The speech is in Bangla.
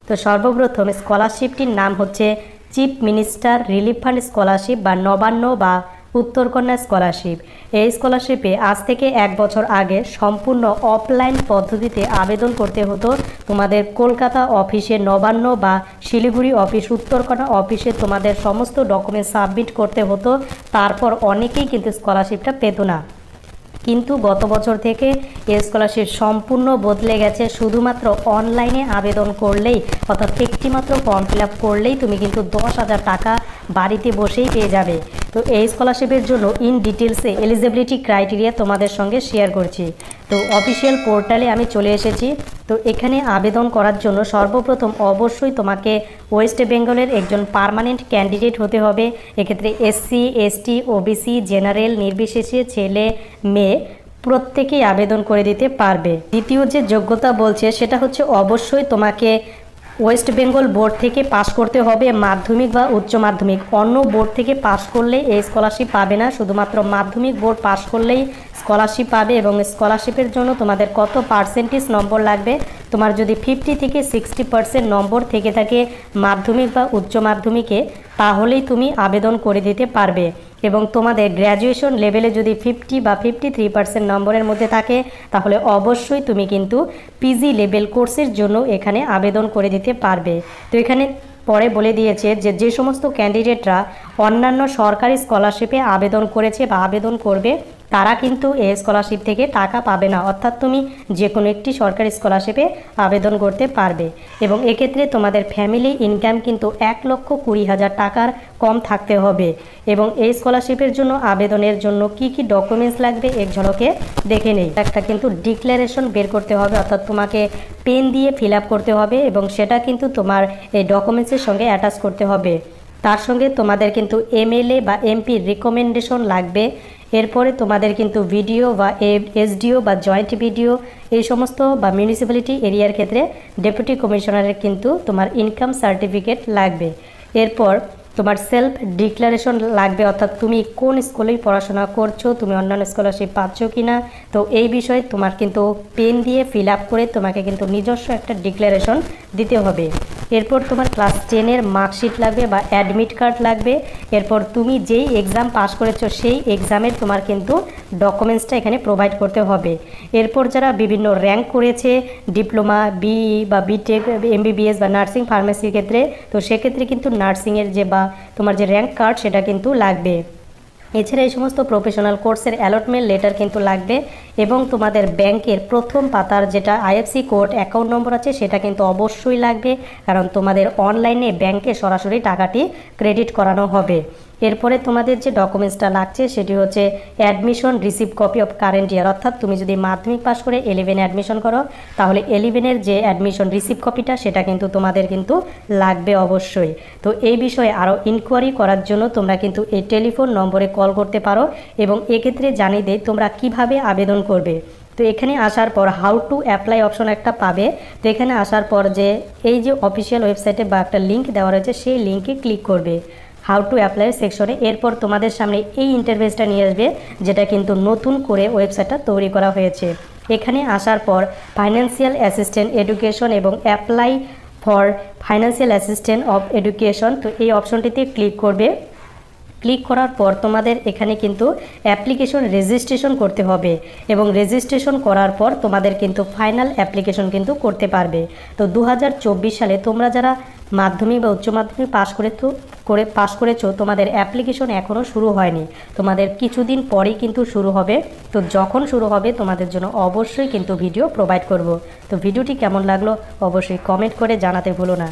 তো সর্বপ্রথম স্কলারশিপটির নাম হচ্ছে chief minister relief fund scholarship বা নবান্ন বা উত্তরকন্যা স্কলারশিপ। এই স্কলারশিপে আজ থেকে 1 বছর আগে সম্পূর্ণ অফলাইন পদ্ধতিতে আবেদন করতে হতো। তোমাদের কলকাতা অফিসে নবান্ন বা শিলিগুড়ি অফিস, উত্তরকন্যা অফিসে তোমাদের সমস্ত ডকুমেন্ট সাবমিট করতে হতো। তারপর অনেকেই কিন্তু স্কলারশিপটা পেত না। কিন্তু গত বছর থেকে এই স্কলারশিপ সম্পূর্ণ বদলে গেছে। শুধুমাত্র অনলাইনে আবেদন করলেই, অর্থাৎ একটিমাত্র ফর্ম ফিল আপ করলেই তুমি কিন্তু 10,000 টাকা বাড়িতে বসেই পেয়ে যাবে। তো এই স্কলারশিপের জন্য ইন ডিটেলসে এলিজিবিলিটি ক্রাইটেরিয়া তোমাদের সঙ্গে শেয়ার করছি। তো অফিসিয়াল পোর্টালে আমি চলে এসেছি। তো এখানে আবেদন করার জন্য সর্বপ্রথম অবশ্যই তোমাকে ওয়েস্ট বেঙ্গলের একজন পার্মানেন্ট ক্যান্ডিডেট হতে হবে। এক্ষেত্রে SC ST OBC জেনারেল নির্বিশেষে ছেলে মেয়ে প্রত্যেকেই আবেদন করে দিতে পারবে। দ্বিতীয় যে যোগ্যতা বলছে সেটা হচ্ছে অবশ্যই তোমাকে ওয়েস্ট বেঙ্গল বোর্ড থেকে পাস করতে হবে, মাধ্যমিক বা উচ্চ মাধ্যমিক। অন্য বোর্ড থেকে পাস করলে এই স্কলারশিপ পাবে না, শুধুমাত্র মাধ্যমিক বোর্ড পাস করলেই স্কলারশিপ পাবে। এবং স্কলারশিপের জন্য তোমাদের কত পার্সেন্টেজ নম্বর লাগবে, তোমার যদি 50 থেকে 60% নম্বর থেকে থাকে মাধ্যমিক বা উচ্চ মাধ্যমিকে, তাহলেই তুমি আবেদন করে দিতে পারবে। এবং তোমাদের গ্র্যাজুয়েশন লেভেলে যদি 50 বা 53% নম্বরের মধ্যে থাকে, তাহলে অবশ্যই তুমি কিন্তু PG লেভেল কোর্সের জন্য এখানে আবেদন করে দিতে পারবে। তো এখানে পরে বলে দিয়েছে যে সমস্ত ক্যান্ডিডেটরা অন্যান্য সরকারি স্কলারশিপে আবেদন করেছে বা আবেদন করবে, তারা কিন্তু এই স্কলারশিপ থেকে টাকা পাবে না। অর্থাৎ তুমি যে কোনো একটি সরকারি স্কলারশিপে আবেদন করতে পারবে। এবং এক্ষেত্রে তোমাদের ফ্যামিলি ইনকাম কিন্তু 1,20,000 টাকার কম থাকতে হবে। এবং এই স্কলারশিপের জন্য আবেদনের জন্য কি কি ডকুমেন্টস লাগবে এক ঝলকে দেখে নেই। একটা কিন্তু ডিক্লারেশন বের করতে হবে, অর্থাৎ তোমাকে পেন দিয়ে ফিল আপ করতে হবে এবং সেটা কিন্তু তোমার এই ডকুমেন্টসের সঙ্গে অ্যাটাচ করতে হবে। তার সঙ্গে তোমাদের কিন্তু MLA বা MP রিকমেন্ডেশন লাগবে। এরপরে তোমাদের কিন্তু ভিডিও বা SDO বা জয়েন্ট ভিডিও এই সমস্ত বা মিউনিসিপ্যালিটি এরিয়ার ক্ষেত্রে ডেপুটি কমিশনারের কিন্তু তোমার ইনকাম সার্টিফিকেট লাগবে। এরপর তোমার সেলফ ডিক্লারেশন লাগবে, অর্থাৎ তুমি কোন স্কুলেই পড়াশোনা করছো, তুমি অন্যান্য স্কলারশিপ পাচ্ছ কি না। তো এই বিষয়ে তোমার কিন্তু পেন দিয়ে ফিল আপ করে তোমাকে কিন্তু নিজস্ব একটা ডিক্লারেশন দিতে হবে। এরপর তোমার ক্লাস 10-এর মার্কশিট লাগবে বা অ্যাডমিট কার্ড লাগবে। এরপর তুমি যেই এক্সাম পাস করেছো সেই এক্সামের তোমার কিন্তু ডকুমেন্টসটা এখানে প্রোভাইড করতে হবে। এরপর যারা বিভিন্ন র্যাঙ্ক করেছে ডিপ্লোমা, BE বা BTech, MBBS বা নার্সিং ফার্মেসির ক্ষেত্রে, তো সেক্ষেত্রে কিন্তু নার্সিংয়ের যে বা তোমার যে র্যাঙ্ক কার্ড সেটা কিন্তু লাগবে। এছাড়া এই সমস্ত প্রফেশনাল কোর্সের অ্যালটমেন্ট লেটার কিন্তু লাগবে। এবং তোমাদের ব্যাংকের প্রথম পাতার যেটা IFSC কোড অ্যাকাউন্ট নম্বর আছে সেটা কিন্তু অবশ্যই লাগবে, কারণ তোমাদের অনলাইনে ব্যাংকে সরাসরি টাকাটি ক্রেডিট করানো হবে। এরপরে তোমাদের যে ডকুমেন্টসটা লাগছে সেটি হচ্ছে admission receive copy of current year, অর্থাৎ তুমি যদি মাধ্যমিক পাস করে 11-এ অ্যাডমিশন করো, তাহলে 11-এর যে অ্যাডমিশন রিসিভ কপিটা সেটা কিন্তু তোমাদের কিন্তু লাগবে অবশ্যই। তো এই বিষয়ে আরও ইনকোয়ারি করার জন্য তোমরা কিন্তু এই টেলিফোন নম্বরে কল করতে পারো। এবং এক্ষেত্রে জানিয়ে দেই তোমরা কিভাবে আবেদন করবে। তো এখানে আসার পর হাউ টু অ্যাপ্লাই অপশন একটা পাবে। তো এখানে আসার পর যে এই যে অফিসিয়াল ওয়েবসাইটে বা একটা লিঙ্ক দেওয়া রয়েছে সেই লিঙ্কে ক্লিক করবে হাউ টু অ্যাপ্লাই সেকশনে। এরপর তোমাদের সামনে এই ইন্টারফেসটা নিয়ে আসবে, যেটা কিন্তু নতুন করে ওয়েবসাইটটা তৈরি করা হয়েছে। এখানে আসার পর ফাইন্যান্সিয়াল অ্যাসিস্ট্যান্ট এডুকেশন এবং apply for financial assistant of education, তো এই অপশনটিতে ক্লিক করবে। ক্লিক করার পর তোমাদের এখানে কিন্তু অ্যাপ্লিকেশন রেজিস্ট্রেশন করতে হবে এবং রেজিস্ট্রেশন করার পর তোমাদের কিন্তু ফাইনাল অ্যাপ্লিকেশন কিন্তু করতে পারবে। তো 2024 সালে তোমরা যারা মাধ্যমিক বা উচ্চ মাধ্যমিক পাস করেছো তোমাদের অ্যাপ্লিকেশন এখনও শুরু হয়নি, তোমাদের কিছুদিন পরেই কিন্তু শুরু হবে। তো যখন শুরু হবে তোমাদের জন্য অবশ্যই কিন্তু ভিডিও প্রোভাইড করব। তো ভিডিওটি কেমন লাগলো অবশ্যই কমেন্ট করে জানাতে ভুলো না।